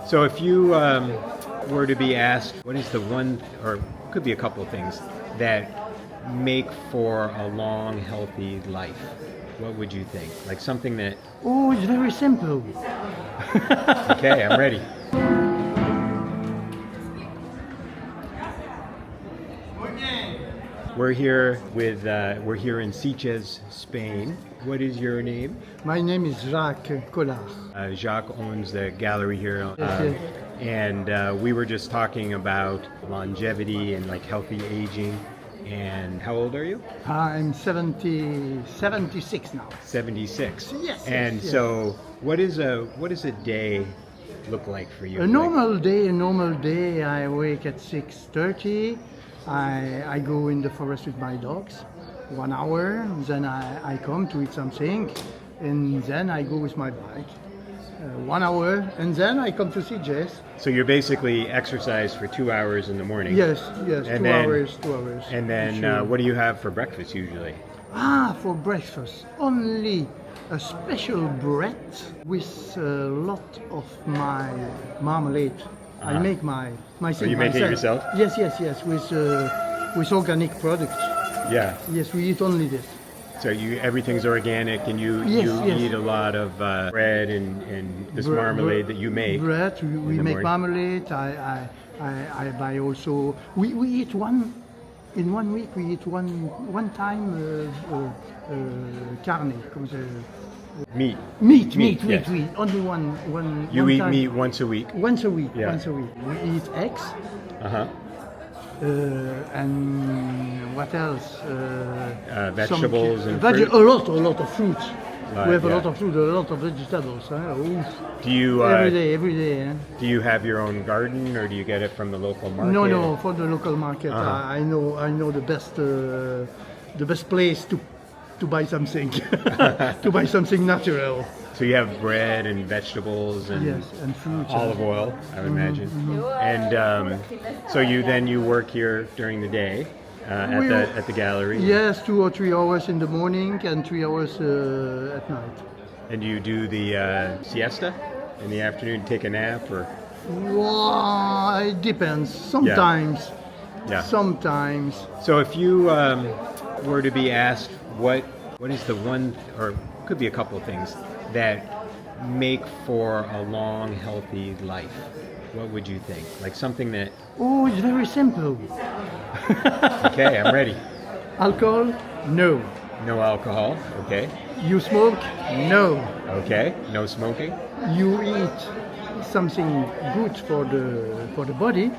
So if you were to be asked, what is the one, or could be a couple of things, that make for a long, healthy life, what would you think? Like something that... Oh, it's very simple. Okay, I'm ready. We're here in Sitges, Spain. What is your name? My name is Jacques Collard. Jacques owns the gallery here. Yes. And we were just talking about longevity and like healthy aging. And how old are you? I'm 76 now. 76. Yes. And yes. so what does a day look like for you? A normal day, I wake at 6:30. I go in the forest with my dogs, 1 hour, then I come to eat something, and then I go with my bike, 1 hour, and then I come to Sitges. So you're basically exercise for 2 hours in the morning? Yes, And 2 then- hours. And then Sure. what do you have for breakfast usually? For breakfast, only a special bread with a lot of my marmalade. I make my thing you make it myself. yourself? Yes, with organic products. Yeah. Yes, we eat only this. So everything's organic, and you Yes. eat a lot of bread and this marmalade that you make. Bread, we the make morning. marmalade. I buy also. We eat in 1 week. We eat one time carne, comme ça. Meat. Meat. Yes. Only one. You one eat time. meat once a week? Once a week. Yeah. We eat eggs. Uh-huh. And what else? Vegetables and a fruit? lot of fruit. We have a yeah. lot of fruit, a lot of vegetables. Oof. Do you Every day. do you have your own garden, or do you get it from the local market? No, for the local market. Uh-huh. I know the best place to buy something, to buy something natural. So you have bread and vegetables and Yes, and fruits. olive oil, I would imagine. And so you work here during the day at the gallery. Yes, 2 or 3 hours in the morning and 3 hours at night. And do you do the siesta in the afternoon, take a nap, or? Well, it depends. Sometimes. Yeah. Sometimes. So if you were to be asked what is the one, or could be a couple of things, that make for a long, healthy life, what would you think? Like something that... Oh, it's very simple. Okay, I'm ready. Alcohol? No. No alcohol, okay. You smoke? No. Okay, no smoking. You eat something good for the body.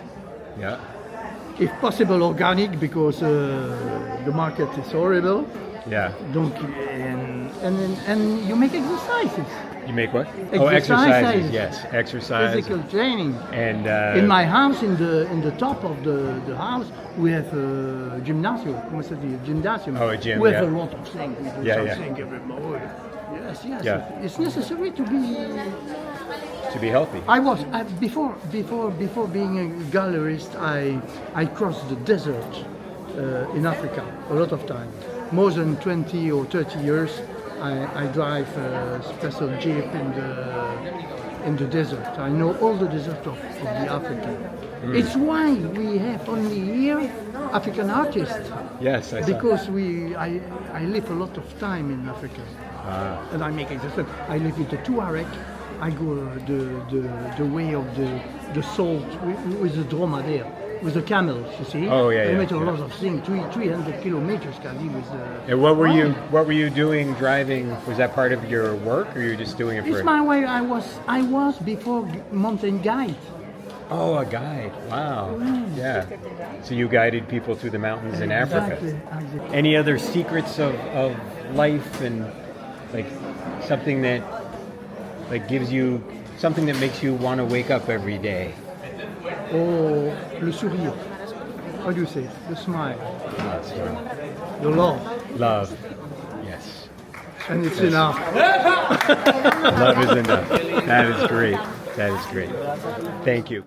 Yeah. If possible, organic, because the market is horrible. Yeah. Donc, and you make exercises. You make what? Exercises. Oh, exercises. Yes, exercise. Physical training. And In my house, in the top of the house, we have a gymnasium. Comment ça dit? Gymnasium. Oh, a gym, We have yeah. a lot of things. We do Yeah. something every morning. Yes. Yeah. It's necessary to be healthy. Before being a gallerist, I crossed the desert in Africa a lot of time. More than 20 or 30 years, I drive a special jeep in the desert. I know all the desert of the Africa. It's why we have only here African artists. Yes, I saw. Because I live a lot of time in Africa. And I make exercise. I live with the Tuareg. I go the way of the salt with the dromadaire, with the camels, you see. Oh, yeah, I yeah, made a yeah. lot of things, 300 kilometers, Kali, with the... And what were you doing driving? Was that part of your work, or you were just doing it for... It's my way. I was before mountain guide. Oh, a guide. Wow. Yeah. So you guided people through the mountains in Africa. Exactly. Any other secrets of life, and like something that gives you something that makes you want to wake up every day? Oh, le sourire. How do you say it? The smile. That's right. The love. Love. Yes. And it's enough. Love is enough. That is great. That is great. Thank you.